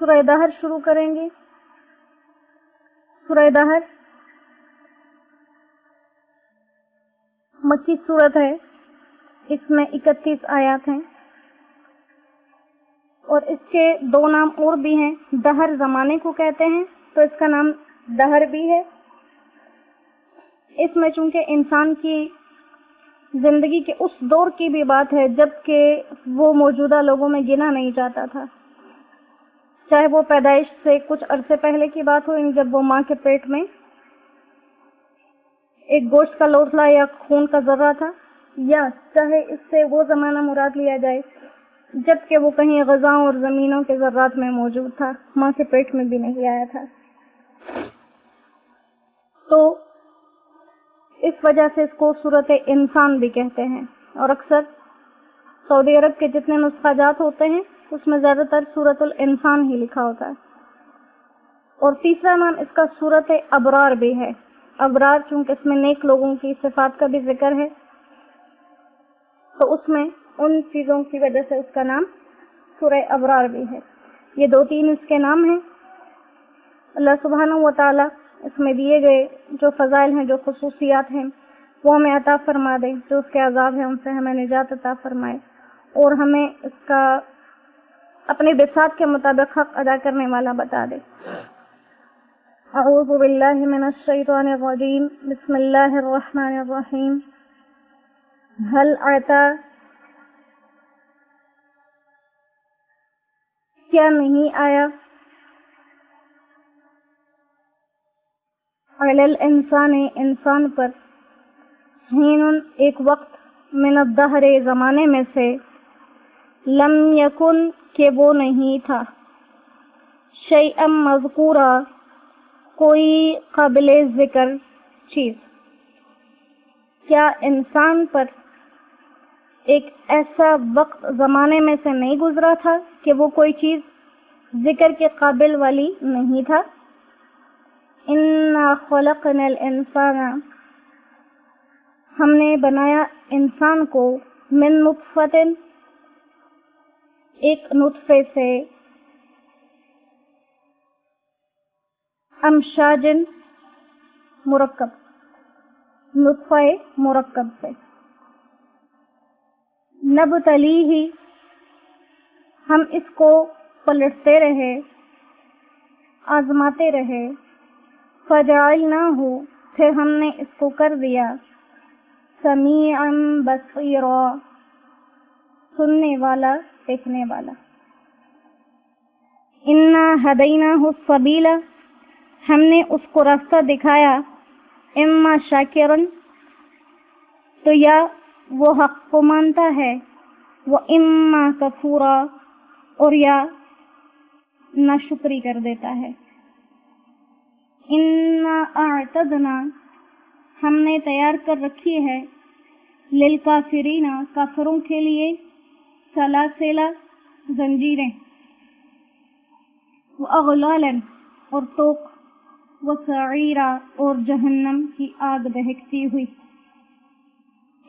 سورہ دہر شروع کریں گے۔ سورہ دہر مکی سورت ہے، اس میں 31 آیات ہیں، اور اس کے 2 نام اور بھی ہیں۔ دہر زمانے کو کہتے ہیں تو اس کا نام دہر بھی ہے۔ اس میں چونکہ انسان کی زندگی کے اس دور کی بھی بات ہے جب کہ وہ موجودہ لوگوں میں گنا نہیں جاتا تھا، چاہے وہ پیدائش سے کچھ عرصے پہلے کی بات ہو، جب وہ ماں کے پیٹ میں ایک گوشت کا لوتھڑا یا خون کا ذرہ تھا، یا چاہے اس سے وہ زمانہ مراد لیا جائے جب کہ وہ کہیں غذاؤں اور زمینوں کے ذرات میں موجود تھا، ماں کے پیٹ میں بھی نہیں آیا تھا۔ تو اس وجہ سے اس کو سورت انسان بھی کہتے ہیں، اور اکثر سعودی عرب کے جتنے نسخہ جات ہوتے ہیں اس میں زیادہ تر سورت الانسان ہی لکھا ہوتا ہے۔ اور تیسرا نام اس کا سورت ابرار بھی ہے۔ ابرار چونکہ اس میں نیک لوگوں کی صفات کا بھی ذکر ہے، تو اس میں ان چیزوں کی وجہ سے اس کا نام سورہ ابرار بھی ہے۔ یہ 2-3 اس کے نام ہیں۔ اللہ سبحانہ و تعالی اس میں دیے گئے جو فضائل ہیں، جو خصوصیات ہیں، وہ ہمیں عطا فرما دے، جو اس کے عذاب ہیں ان سے ہمیں نجات عطا فرمائے، اور ہمیں اس کا اپنے بساط کے مطابق حق ادا کرنے والا بتا دے۔ اعوذ باللہ من الشیطان الرجیم، بسم اللہ الرحمن الرحیم۔ هل اتا، کیا نہیں آیا، علی الانسان، انسان پر، حین، ایک وقت، من الدہر، زمانے میں سے، لم یکن، کہ وہ نہیں تھا، شیئا مذکورا، کوئی قابل ذکر چیز۔ کیا انسان پر ایک ایسا وقت زمانے میں سے نہیں گزرا تھا کہ وہ کوئی چیز ذکر کے قابل والی نہیں تھا؟ انا خلقنا الانسان، ہم نے بنایا انسان کو، من نطفۃ، ایک نطفے سے، امشاج، مرکب، نطفہ مرکب سے، نبتلیہ، ہم اس کو پلٹتے رہے، آزماتے رہے، فجعلناہ، پھر ہم نے اس کو کر دیا، سمیعا بصیرا، سننے والا، دیکھنے والا۔ انا ہدیناہ السبیل، ہم نے اس کو راستہ دکھایا، اما شاکرا، تو یا وہ حق کو مانتا ہے، وہ اما کفورا، اور یا ناشکری کر دیتا ہے۔ انا اعتدنا، ہم نے تیار کر رکھی ہے، للکافرین، کافروں کے لیے، سلاسل، زنجیریں، واغلالا، اور توق، وسعیرا، اور جہنم کی آگ دہکتی ہوئی۔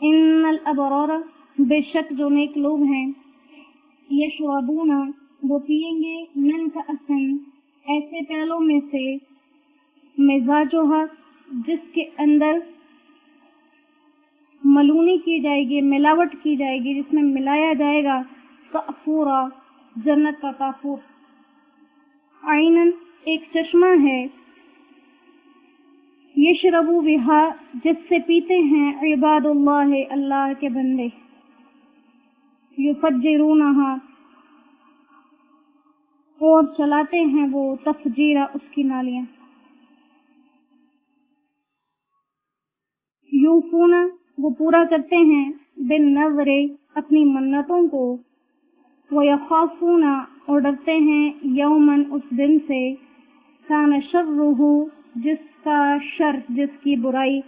ان الابرار، بے شک جو نیک لوگ ہیں، یشربون، وہ پیئیں گے، من کأس، ایسے پیالوں میں سے، مزاجها، جس کے اندر ملونی کی جائے گی، ملاوٹ کی جائے گی، جس میں ملایا جائے گا، کافورا، جنت کا کافور، عینن، ایک چشمہ ہے، یشربو بہا، جس سے پیتے ہیں، عباد اللہ، اللہ کے بندے، یفجرونہا، اور چلاتے ہیں وہ، تفجیرہ، اس کی نالیاں، یوفون، وہ پورا کرتے ہیں، بالنظر، اپنی منتوں کو، ویخافون، اور ڈرتے ہیں، یومن، اس دن سے، کان شرہ، جس کا شر، جس کی برائی،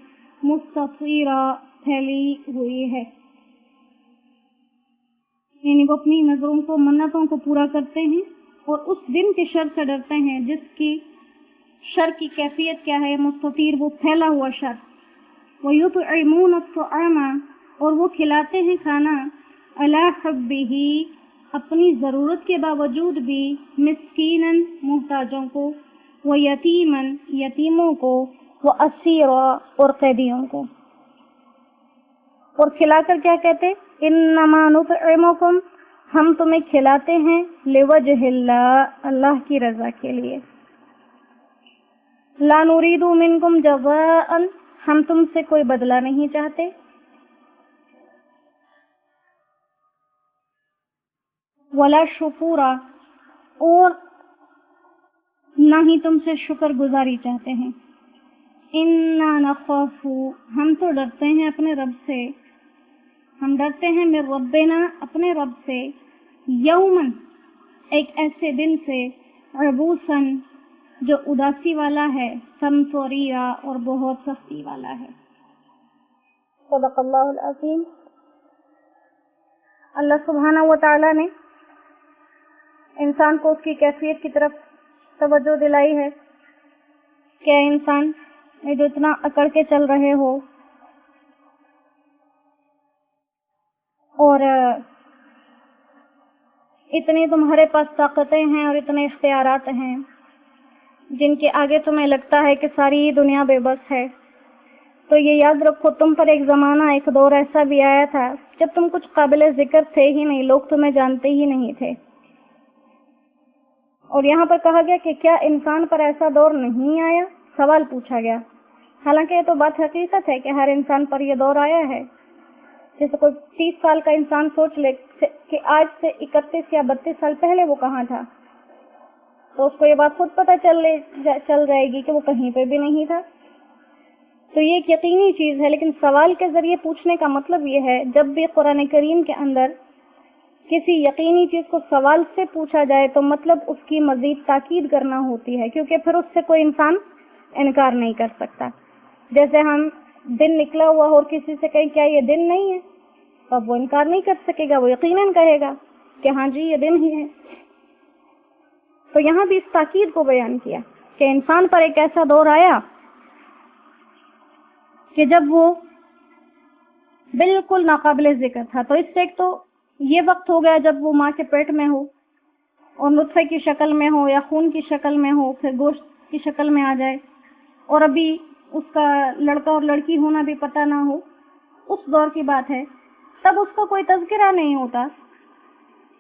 مستطیرہ، پھیلی ہوئی ہے، یعنی وہ اپنی نظروں کو، منتوں کو پورا کرتے ہیں اور اس دن کے شر سے ڈرتے ہیں جس کی شر کی کیفیت کیا ہے، مستطیر، وہ پھیلا ہوا شر۔ وَيُطْعِمُونَ الطَّعَامَ، اور وہ کھلاتے ہیں کھانا، عَلَى حُبِّهِ، اپنی ضرورت کے باوجود بھی مسکینن محتاجوں کو، و یتیمن یتیموں کو، و اسیرا اور قیدیوں کو. اور کھلا کر کیا کہتے؟ انما نطعمکم، ہم تمہیں کھلاتے ہیں لوجہ اللہ، اللہ کی رضا کے لیے. لا نريد منکم جزاء، ہم تم سے کوئی بدلہ نہیں چاہتے. ولا شکورا، اور نہ ہی تم سے شکر گزاری چاہتے ہیں. انا نخاف، ہم تو ڈرتے ہیں اپنے رب سے، ہم ڈرتے ہیں من ربنا، اپنے رب سے، یومن، ایک ایسے دن سے، عبوسن، جو اداسی والا ہے، سمسوریا، اور بہت سختی والا ہے. صدق اللہ العظیم. اللہ سبحانہ و تعالی نے انسان کو اس کی کیفیت کی طرف توجہ دلائی ہے کہ انسان جو اتنا اکڑ کے چل رہے ہو اور اتنی تمہارے پاس طاقتیں ہیں اور اتنے اختیارات ہیں جن کے آگے تمہیں لگتا ہے کہ ساری دنیا بے بس ہے، تو یہ یاد رکھو تم پر ایک زمانہ، ایک دور ایسا بھی آیا تھا جب تم کچھ قابل ذکر تھے ہی نہیں، لوگ تمہیں جانتے ہی نہیں تھے. اور یہاں پر کہا گیا کہ کیا انسان پر ایسا دور نہیں آیا، سوال پوچھا گیا. حالانکہ یہ تو بات حقیقت ہے کہ ہر انسان پر یہ دور آیا ہے. جیسے کوئی 30 سال کا انسان سوچ لے کہ آج سے 31 یا 32 سال پہلے وہ کہاں تھا، تو اس کو یہ بات خود پتہ چل جائے گی کہ وہ کہیں پہ بھی نہیں تھا. تو یہ ایک یقینی چیز ہے، لیکن سوال کے ذریعے پوچھنے کا مطلب یہ ہے جب بھی قرآن کریم کے اندر کسی یقینی چیز کو سوال سے پوچھا جائے تو مطلب اس کی مزید تاکید کرنا ہوتی ہے، کیونکہ پھر اس سے کوئی انسان انکار نہیں کر سکتا. جیسے ہم دن نکلا ہوا اور کسی سے کہیں کیا یہ دن نہیں ہے، تو اب وہ انکار نہیں کر سکے گا، وہ یقیناً کہے گا کہ ہاں جی یہ دن ہی ہے. تو یہاں بھی اس تاکید کو بیان کیا کہ انسان پر ایک ایسا دور آیا کہ جب وہ بالکل ناقابل ذکر تھا. تو اس سے ایک تو یہ وقت ہو گیا جب وہ ماں کے پیٹ میں ہو اور نطفے کی شکل میں ہو یا خون کی شکل میں ہو، پھر گوشت کی شکل میں آ جائے، اور ابھی اس کا لڑکا اور لڑکی ہونا بھی پتہ نہ ہو. اس دور کی بات ہے. تب اس کا کوئی تذکرہ نہیں ہوتا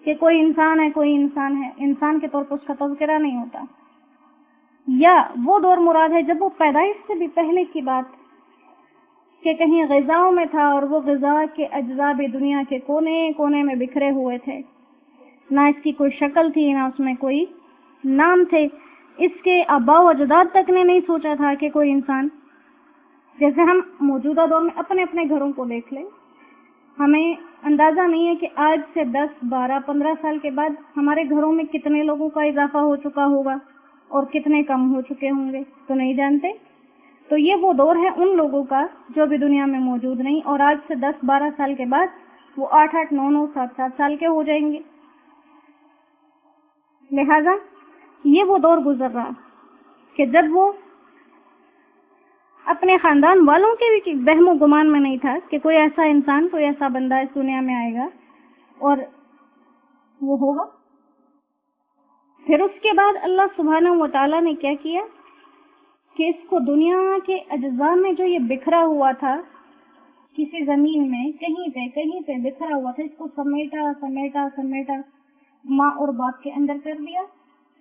کہ کوئی انسان ہے، کوئی انسان ہے، انسان کے طور پر اس کا تذکرہ نہیں ہوتا. یا وہ دور مراد ہے جب وہ پیدائش سے بھی پہلے کی بات کہ کہیں غذاؤں میں تھا اور وہ غذا کے اجزاء بھی دنیا کے کونے کونے میں بکھرے ہوئے تھے، نہ اس کی کوئی شکل تھی، نہ اس میں کوئی نام تھے. اس کے آباء و اجداد تک نے نہیں سوچا تھا کہ کوئی انسان، جیسے ہم موجودہ دور میں اپنے اپنے گھروں کو دیکھ لیں، ہمیں اندازہ نہیں ہے کہ آج سے 10 12 15 سال کے بعد ہمارے گھروں میں کتنے لوگوں کا اضافہ ہو چکا ہوگا اور کتنے کم ہو چکے ہوں گے، تو نہیں جانتے. تو یہ وہ دور ہے ان لوگوں کا جو بھی دنیا میں موجود نہیں، اور آج سے 10 12 سال کے بعد وہ 8 8 9 9 7 7 سال کے ہو جائیں گے. لہذا یہ وہ دور گزر رہا کہ جب وہ اپنے خاندان والوں کے بھی وہم و گمان میں نہیں تھا کہ کوئی ایسا انسان، کوئی ایسا بندہ اس دنیا میں آئے گا اور وہ ہوگا. پھر اس کے بعد اللہ سبحانہ و تعالیٰ نے کیا کیا کہ اس کو دنیا کے اجزاء میں جو یہ بکھرا ہوا تھا کسی زمین میں کہیں پہ بکھرا ہوا تھا، اس کو سمیٹا سمیٹا سمیٹا ماں اور باپ کے اندر کر دیا،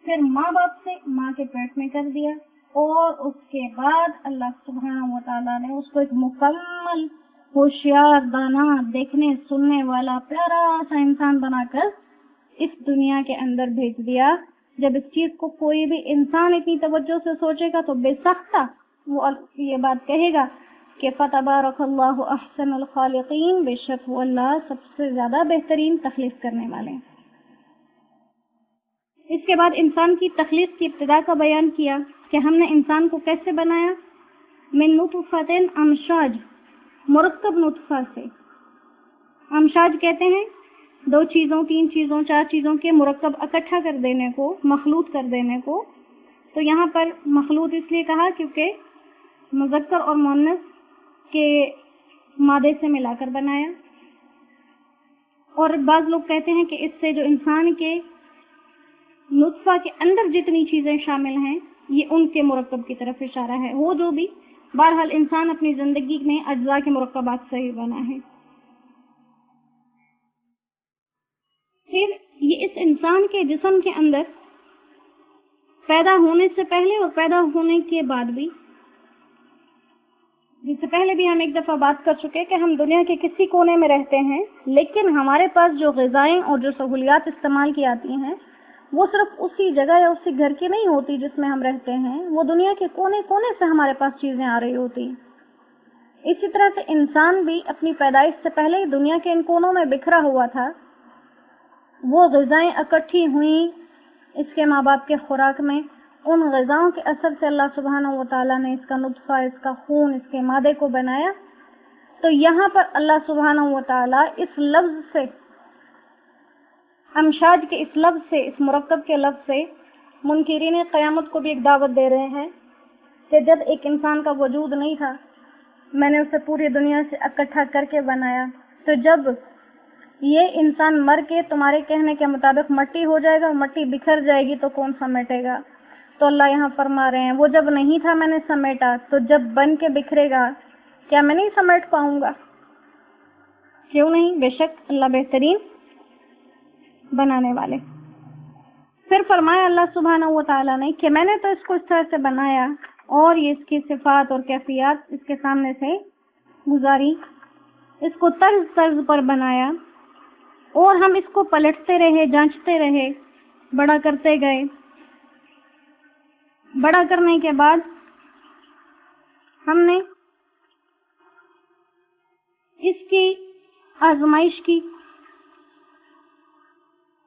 پھر ماں باپ سے ماں کے پیٹ میں کر دیا، اور اس کے بعد اللہ سبحانہ و تعالیٰ نے اس کو ایک مکمل ہوشیار، دانا، دیکھنے سننے والا پیارا سا انسان بنا کر اس دنیا کے اندر بھیج دیا. جب اس چیز کو کوئی بھی انسان اتنی توجہ سے سوچے گا تو بے سختہ وہ یہ بات کہے گا کہ فتبارک اللہ احسن الخالقین، بے شک وہ اللہ سب سے زیادہ بہترین تخلیق کرنے والے ہیں. اس کے بعد انسان کی تخلیق کی ابتدا کا بیان کیا کہ ہم نے انسان کو کیسے بنایا، من نطفۃ امشاج، مرکب نطفہ سے. امشاج کہتے ہیں 2 چیزوں 3 چیزوں 4 چیزوں کے مرکب اکٹھا کر دینے کو، مخلوط کر دینے کو. تو یہاں پر مخلوط اس لیے کہا کیونکہ مذکر اور مؤنث کے مادے سے ملا کر بنایا. اور بعض لوگ کہتے ہیں کہ اس سے جو انسان کے نطفہ کے اندر جتنی چیزیں شامل ہیں یہ ان کے مرکب کی طرف اشارہ ہے. وہ جو بھی بہرحال انسان اپنی زندگی میں اجزاء کے مرکبات سے ہی بنا ہے. پھر یہ اس انسان کے جسم کے اندر پیدا ہونے سے پہلے اور پیدا ہونے کے بعد بھی، جس سے پہلے بھی ہم ایک دفعہ بات کر چکے کہ ہم دنیا کے کسی کونے میں رہتے ہیں، لیکن ہمارے پاس جو غذائیں اور جو سہولیات استعمال کی آتی ہیں وہ صرف اسی جگہ یا اسی گھر کی نہیں ہوتی جس میں ہم رہتے ہیں، وہ دنیا کے کونے کونے سے ہمارے پاس چیزیں آ رہی ہوتی. اسی طرح سے انسان بھی اپنی پیدائش سے پہلے ہی دنیا کے ان کونوں میں بکھرا ہوا تھا. وہ غذائیں اکٹھی ہوئیں اس کے ماں باپ کے خوراک میں، ان غذاؤں کے اثر سے اللہ سبحانہ و تعالیٰ نے اس کا نطفہ، اس کا خون، اس کے مادے کو بنایا. تو یہاں پر اللہ سبحانہ و تعالیٰ اس لفظ سے، امشاج کے اس لفظ سے، اس مرکب کے لفظ سے منکرین قیامت کو بھی ایک دعوت دے رہے ہیں کہ جب ایک انسان کا وجود نہیں تھا، میں نے اسے پوری دنیا سے اکٹھا کر کے بنایا، تو جب یہ انسان مر کے تمہارے کہنے کے مطابق مٹی ہو جائے گا، مٹی بکھر جائے گی تو کون سمیٹے گا؟ تو اللہ یہاں فرما رہے ہیں وہ جب نہیں تھا میں نے سمیٹا، تو جب بن کے بکھرے گا کیا میں نہیں سمیٹ پاؤں گا؟ کیوں نہیں، بے شک اللہ بہترین بنانے والے. پھر فرمایا اللہ سبحانہ و تعالیٰ نے کہ میں نے تو اس کو اس طرح سے بنایا اور یہ اس کی صفات اور کیفیات اس کے سامنے سے گزاری، اس کو طرز طرز پر بنایا اور ہم اس کو پلٹتے رہے، جانچتے رہے، بڑا کرتے گئے. بڑا کرنے کے بعد ہم نے اس کی آزمائش کی.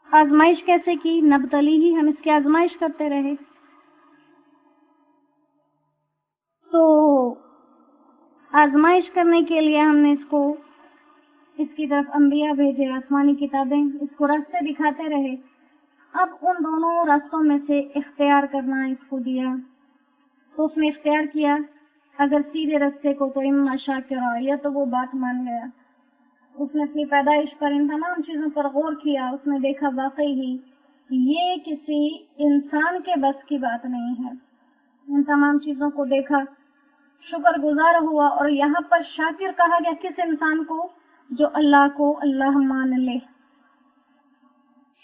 آزمائش کیسے کی؟ نبتلی ہی، ہم اس کی آزمائش کرتے رہے. تو آزمائش کرنے کے لیے ہم نے اس کی طرف انبیاء بھیجے، آسمانی کتابیں، اس کو راستے دکھاتے رہے. اب ان دونوں راستوں میں سے اختیار کرنا اس کو دیا، تو اس نے اختیار کیا اگر سیدھے راستے کو تو اما شاکرا، یا تو وہ بات مان گیا. اس نے اپنی پیدائش پر ان تمام چیزوں پر غور کیا، اس نے دیکھا واقعی ہی یہ کسی انسان کے بس کی بات نہیں ہے. ان تمام چیزوں کو دیکھا، شکر گزار ہوا، اور یہاں پر شاکر کہا گیا کس انسان کو؟ جو اللہ کو اللہ مان لے.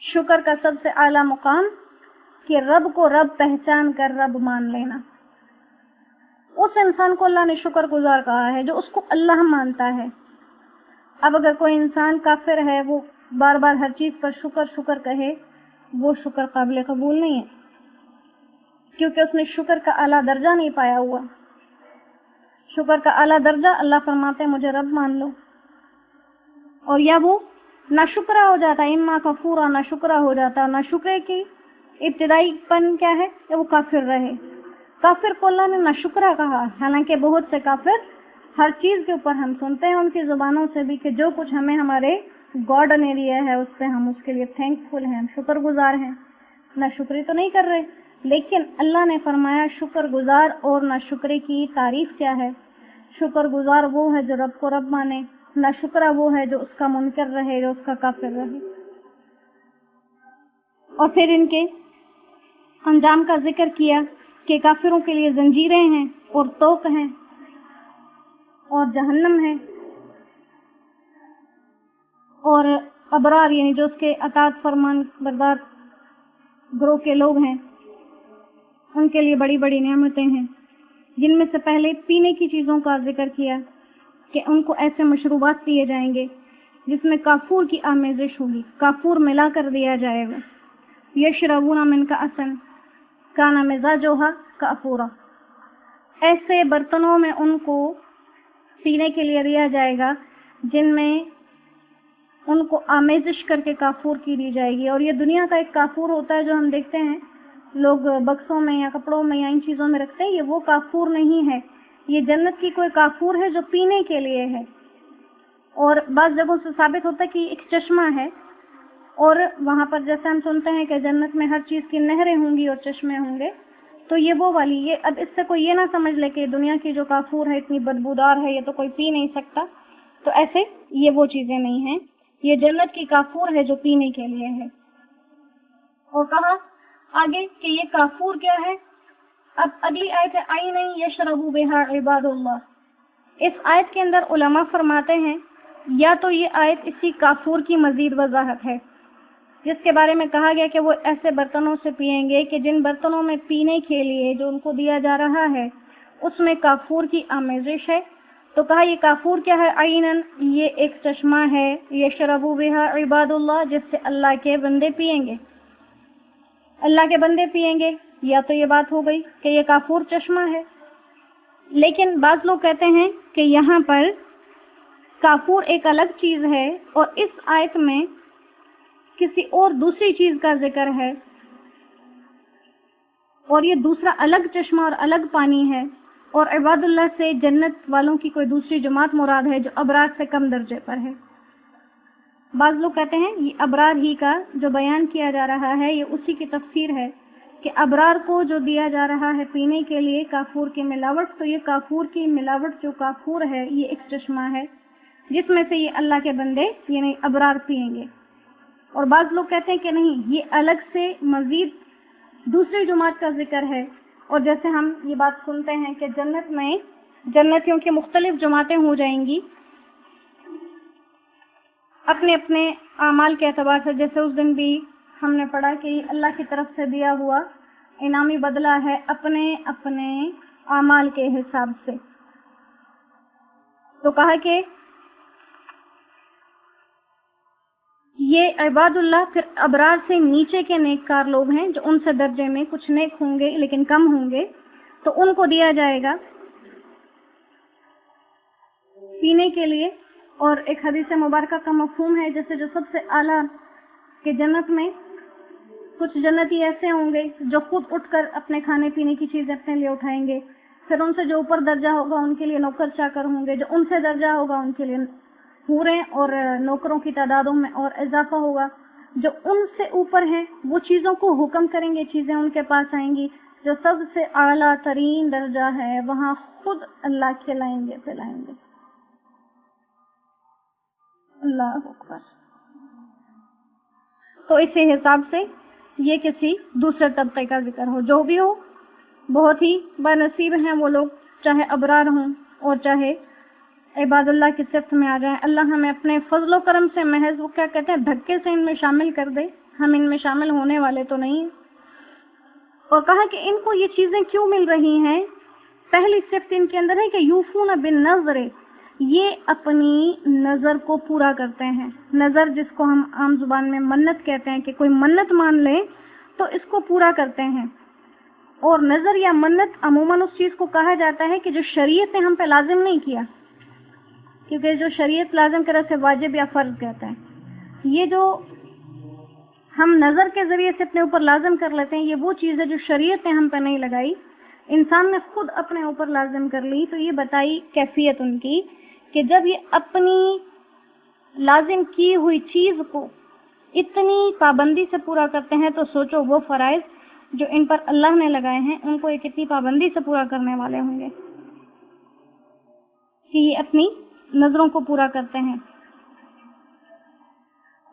شکر کا سب سے اعلیٰ مقام کہ رب کو رب پہچان کر رب مان لینا. اس انسان کو اللہ نے شکر گزار کہا ہے جو اس کو اللہ مانتا ہے. اب اگر کوئی انسان کافر ہے، وہ بار بار ہر چیز پر شکر شکر کہے، وہ شکر قابل قبول نہیں ہے، کیونکہ اس نے شکر کا اعلیٰ درجہ نہیں پایا ہوا. شکر کا اعلیٰ درجہ اللہ فرماتے ہیں مجھے رب مان لو، اور یا وہ ناشکرا ہو جاتا ہے، اما کفورا، ناشکرا ہو جاتا ہے. ناشکرے کی ابتدائی پن کیا ہے کہ وہ کافر رہے. کافر کو اللہ نے ناشکرا کہا، حالانکہ بہت سے کافر ہر چیز کے اوپر ہم سنتے ہیں ان کی زبانوں سے بھی کہ جو کچھ ہمیں ہمارے گاڈ نے دیا ہے اس پہ ہم اس کے لیے تھینک فل ہیں، شکر گزار ہیں، ناشکری تو نہیں کر رہے. لیکن اللہ نے فرمایا شکر گزار اور ناشکری کی تعریف کیا ہے؟ شکر گزار وہ ہے جو رب کو رب مانے، ناشکرا وہ ہے جو اس کا منکر رہے، جو اس کا کافر رہے. اور پھر ان کے انجام کا ذکر کیا کہ کافروں کے لیے زنجیریں ہیں اور توق ہیں اور جہنم ہے، اور ابرار یعنی جو اس کے اطاعت فرمان بردار گروہ کے لوگ ہیں ان کے لیے بڑی بڑی نعمتیں ہیں، جن میں سے پہلے پینے کی چیزوں کا ذکر کیا کہ ان کو ایسے مشروبات دیے جائیں گے جس میں کافور کی آمیزش ہوگی، کافور ملا کر دیا جائے گا. یشربون من کأس کان مزاجها کافورا، ایسے برتنوں میں ان کو پینے کے لیے دیا جائے گا جن میں ان کو آمیزش کر کے کافور کی دی جائے گی. اور یہ دنیا کا ایک کافور ہوتا ہے جو ہم دیکھتے ہیں لوگ بکسوں میں یا کپڑوں میں یا ان چیزوں میں رکھتے ہیں، یہ وہ کافور نہیں ہے، یہ جنت کی کوئی کافور ہے جو پینے کے لیے ہے. اور بعض جگہوں سے ثابت ہوتا ہے کہ ایک چشمہ ہے، اور وہاں پر جیسے ہم سنتے ہیں کہ جنت میں ہر چیز کی نہریں ہوں گی اور چشمے ہوں گے، تو یہ وہ والی. یہ اب اس سے کوئی یہ نہ سمجھ لے کہ دنیا کی جو کافور ہے اتنی بدبودار ہے، یہ تو کوئی پی نہیں سکتا، تو ایسے یہ وہ چیزیں نہیں ہیں. یہ جنت کی کافور ہے جو پینے کے لیے ہے. اور کہا آگے کہ یہ کافور کیا ہے. اب اگلی آیت ہے عینا یشرب بہا عباد اللہ. اس آیت کے اندر علماء فرماتے ہیں یا تو یہ آیت اسی کافور کی مزید وضاحت ہے جس کے بارے میں کہا گیا کہ وہ ایسے برتنوں سے پیئیں گے کہ جن برتنوں میں پینے کے لیے جو ان کو دیا جا رہا ہے اس میں کافور کی آمیزش ہے. تو کہا یہ کافور کیا ہے. عینن یہ ایک چشمہ ہے. یشرب بہا عباد اللہ جس سے اللہ کے بندے پیئیں گے. اللہ کے بندے پیئیں گے یا تو یہ بات ہو گئی کہ یہ کافور چشمہ ہے. لیکن بعض لوگ کہتے ہیں کہ یہاں پر کافور ایک الگ چیز ہے اور اس آیت میں کسی اور دوسری چیز کا ذکر ہے اور یہ دوسرا الگ چشمہ اور الگ پانی ہے اور عباد اللہ سے جنت والوں کی کوئی دوسری جماعت مراد ہے جو ابرار سے کم درجے پر ہے. بعض لوگ کہتے ہیں یہ ابرار ہی کا جو بیان کیا جا رہا ہے یہ اسی کی تفسیر ہے کہ ابرار کو جو دیا جا رہا ہے پینے کے لیے کافور کی ملاوٹ. تو یہ کافور کی ملاوٹ جو کافور ہے یہ ایک چشمہ ہے جس میں سے یہ اللہ کے بندے یعنی ابرار پیئیں گے. اور بعض لوگ کہتے ہیں کہ نہیں یہ الگ سے مزید دوسری جماعت کا ذکر ہے. اور جیسے ہم یہ بات سنتے ہیں کہ جنت میں جنتیوں کی مختلف جماعتیں ہو جائیں گی اپنے اپنے اعمال کے اعتبار سے. جیسے اس دن بھی ہم نے پڑھا کہ اللہ کی طرف سے دیا ہوا انعامی بدلہ ہے اپنے اپنے اعمال کے حساب سے. تو کہا کہ یہ عباد اللہ پھر ابرار سے نیچے کے نیک کار لوگ ہیں جو ان سے درجے میں کچھ نیک ہوں گے لیکن کم ہوں گے. تو ان کو دیا جائے گا پینے کے لیے. اور ایک حدیث مبارکہ کا مفہوم ہے جیسے جو سب سے اعلیٰ کہ جنت میں کچھ جنتی ایسے ہوں گے جو خود اٹھ کر اپنے کھانے پینے کی چیزیں اپنے لیے اٹھائیں گے. پھر ان سے جو اوپر درجہ ہوگا ان کے لیے نوکر چاکر ہوں گے. جو ان سے درجہ ہوگا ان کے لیے حوریں اور نوکروں کی تعدادوں میں اور اضافہ ہوگا. جو ان سے اوپر ہیں وہ چیزوں کو حکم کریں گے چیزیں ان کے پاس آئیں گی. جو سب سے اعلیٰ ترین درجہ ہے وہاں خود اللہ کھلائیں گے پلائیں گے. اللہ اکبر. تو اسی حساب سے یہ کسی دوسرے طبقے کا ذکر ہو. جو بھی ہو بہت ہی بنصیب ہیں وہ لوگ چاہے ابرار ہوں اور چاہے عباد اللہ کی صفت میں آ جائیں. اللہ ہمیں اپنے فضل و کرم سے محض وہ کیا کہتے ہیں دھکے سے ان میں شامل کر دے. ہم ان میں شامل ہونے والے تو نہیں. اور کہا کہ ان کو یہ چیزیں کیوں مل رہی ہیں. پہلی صفت ان کے اندر ہے کہ یوفون بالنظر یہ اپنی نظر کو پورا کرتے ہیں. نظر جس کو ہم عام زبان میں منت کہتے ہیں کہ کوئی منت مان لے تو اس کو پورا کرتے ہیں. اور نظر یا منت عموماً اس چیز کو کہا جاتا ہے کہ جو شریعت نے ہم پہ لازم نہیں کیا کیونکہ جو شریعت لازم کرے سے واجب یا فرض کہتا ہے. یہ جو ہم نظر کے ذریعے سے اپنے اوپر لازم کر لیتے ہیں یہ وہ چیز ہے جو شریعت نے ہم پہ نہیں لگائی انسان نے خود اپنے اوپر لازم کر لی. تو یہ بتائی کیفیت ان کی کہ جب یہ اپنی لازم کی ہوئی چیز کو اتنی پابندی سے پورا کرتے ہیں تو سوچو وہ فرائض جو ان پر اللہ نے لگائے ہیں ان کو یہ کتنی پابندی سے پورا کرنے والے ہوں گے کہ یہ اپنی نظروں کو پورا کرتے ہیں.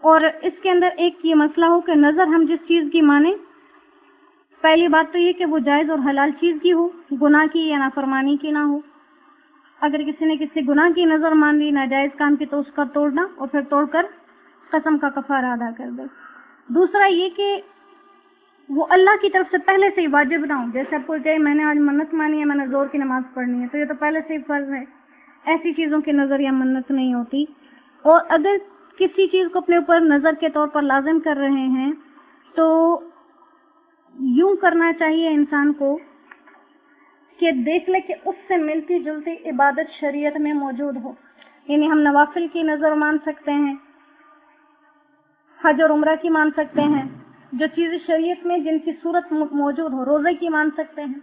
اور اس کے اندر ایک یہ مسئلہ ہو کہ نظر ہم جس چیز کی مانیں پہلی بات تو یہ کہ وہ جائز اور حلال چیز کی ہو گناہ کی یا نافرمانی کی نہ ہو. اگر کسی نے کسی گناہ کی نظر مان لی ناجائز کام کی تو اس کا توڑنا اور پھر توڑ کر قسم کا کفارہ ادا کر دے. دوسرا یہ کہ وہ اللہ کی طرف سے پہلے سے ہی واجب نہ ہو. جیسے آپ کو کہے میں نے آج منت مانی ہے میں نے زور کی نماز پڑھنی ہے تو یہ تو پہلے سے ہی فرض ہے. ایسی چیزوں کی نظر یا منت نہیں ہوتی. اور اگر کسی چیز کو اپنے اوپر نظر کے طور پر لازم کر رہے ہیں تو یوں کرنا چاہیے انسان کو کہ دیکھ لے کہ اس سے ملتی جلتی عبادت شریعت میں موجود ہو. یعنی ہم نوافل کی نظر مان سکتے ہیں حج اور عمرہ کی مان سکتے ہیں جو چیز شریعت میں جن کی صورت موجود ہو روزے کی مان سکتے ہیں.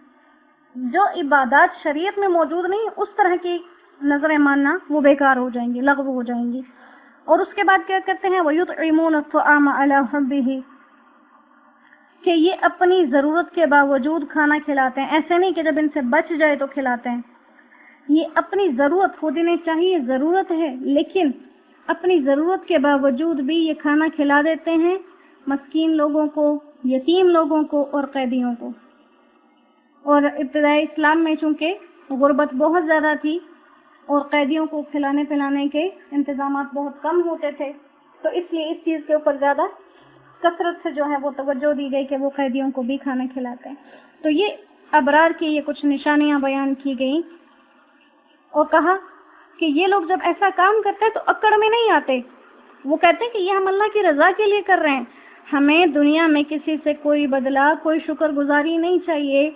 جو عبادات شریعت میں موجود نہیں اس طرح کی نظریں ماننا وہ بیکار ہو جائیں گی لغو ہو جائیں گی. اور اس کے بعد کیا کرتے ہیں وَيُطْعِمُونَ الطَّعَامَ عَلَىٰ حُبِّهِ کہ یہ اپنی ضرورت کے باوجود کھانا کھلاتے ہیں. ایسے نہیں کہ جب ان سے بچ جائے تو کھلاتے ہیں. یہ اپنی ضرورت خود انہیں چاہیے ضرورت ہے لیکن اپنی ضرورت کے باوجود بھی یہ کھانا کھلا دیتے ہیں مسکین لوگوں کو، یتیم لوگوں کو اور قیدیوں کو۔ اور ابتدائی اسلام میں چونکہ غربت بہت زیادہ تھی اور قیدیوں کو کھلانے پلانے کے انتظامات بہت کم ہوتے تھے، تو اس لیے اس چیز کے اوپر زیادہ کثرت سے جو ہے وہ توجہ دی گئی کہ وہ قیدیوں کو بھی کھانا کھلاتے ہیں۔ تو یہ ابرار کی یہ کچھ نشانیاں بیان کی گئیں اور کہا کہ یہ لوگ جب ایسا کام کرتے ہیں تو اکڑ میں نہیں آتے، وہ کہتے ہیں کہ یہ ہم اللہ کی رضا کے لیے کر رہے ہیں، ہمیں دنیا میں کسی سے کوئی بدلہ، کوئی شکر گزاری نہیں چاہیے،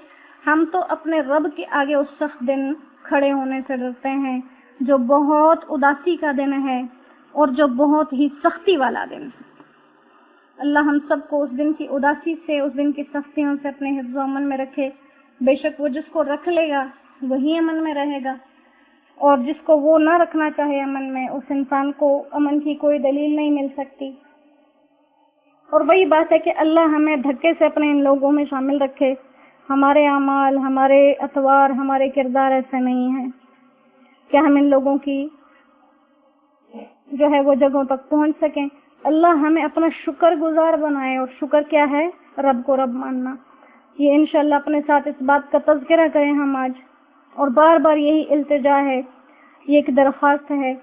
ہم تو اپنے رب کے آگے اس سخت دن کھڑے ہونے سے ڈرتے ہیں جو بہت اداسی کا دن ہے اور جو بہت ہی سختی والا دن ہے۔ اللہ ہم سب کو اس دن کی اداسی سے، اس دن کی سختیوں سے اپنے حفظ و امن میں رکھے۔ بے شک وہ جس کو رکھ لے گا وہی امن میں رہے گا، اور جس کو وہ نہ رکھنا چاہے امن میں، اس انسان کو امن کی کوئی دلیل نہیں مل سکتی۔ اور وہی بات ہے کہ اللہ ہمیں دھکے سے اپنے ان لوگوں میں شامل رکھے، ہمارے اعمال، ہمارے اطوار، ہمارے کردار ایسے نہیں ہیں کہ ہم ان لوگوں کی جو ہے وہ جگہوں تک پہنچ سکیں۔ اللہ ہمیں اپنا شکر گزار بنائے، اور شکر کیا ہے؟ رب کو رب ماننا۔ یہ انشاءاللہ اپنے ساتھ اس بات کا تذکرہ کریں ہم آج، اور بار بار یہی التجا ہے، یہ ایک درخواست ہے،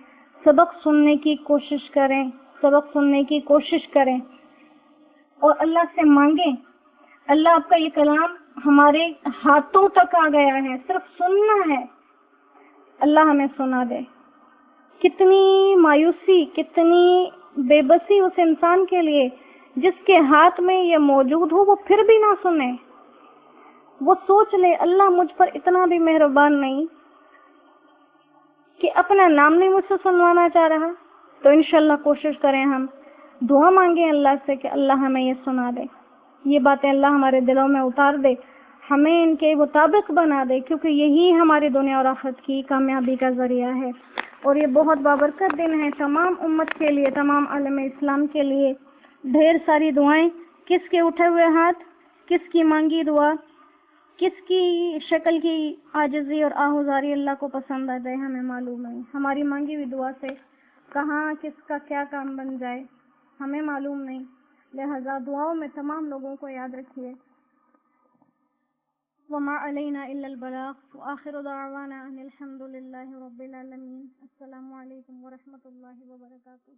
سبق سننے کی کوشش کریں، سبق سننے کی کوشش کریں اور اللہ سے مانگیں۔ اللہ آپ کا یہ کلام ہمارے ہاتھوں تک آ گیا ہے، صرف سننا ہے، اللہ ہمیں سنا دے۔ کتنی مایوسی، کتنی بے بسی اس انسان کے لیے جس کے ہاتھ میں یہ موجود ہو، وہ پھر بھی نہ سنے۔ وہ سوچ لے اللہ مجھ پر اتنا بھی مہربان نہیں کہ اپنا نام نہیں مجھ سے سنوانا چاہ رہا، تو انشاءاللہ کوشش کریں، ہم دعا مانگیں اللہ سے کہ اللہ ہمیں یہ سنا دے، یہ باتیں اللہ ہمارے دلوں میں اتار دے، ہمیں ان کے مطابق بنا دے، کیونکہ یہی ہماری دنیا اور آخرت کی کامیابی کا ذریعہ ہے۔ اور یہ بہت بابرکت دن ہے تمام امت کے لیے، تمام عالم اسلام کے لیے۔ ڈھیر ساری دعائیں، کس کے اٹھے ہوئے ہاتھ، کس کی مانگی دعا، کس کی شکل کی عاجزی اور آہوزاری اللہ کو پسند آ جائے ہمیں معلوم نہیں۔ ہماری مانگی ہوئی دعا سے کہاں کس کا کیا کام بن جائے ہمیں معلوم نہیں، لہذا دعاؤں میں تمام لوگوں کو یاد رکھیے۔ وما علینا الا البلاغ وآخر دعوانا ان الحمد للہ رب العالمین۔ السلام علیکم ورحمۃ اللہ وبرکاتہ۔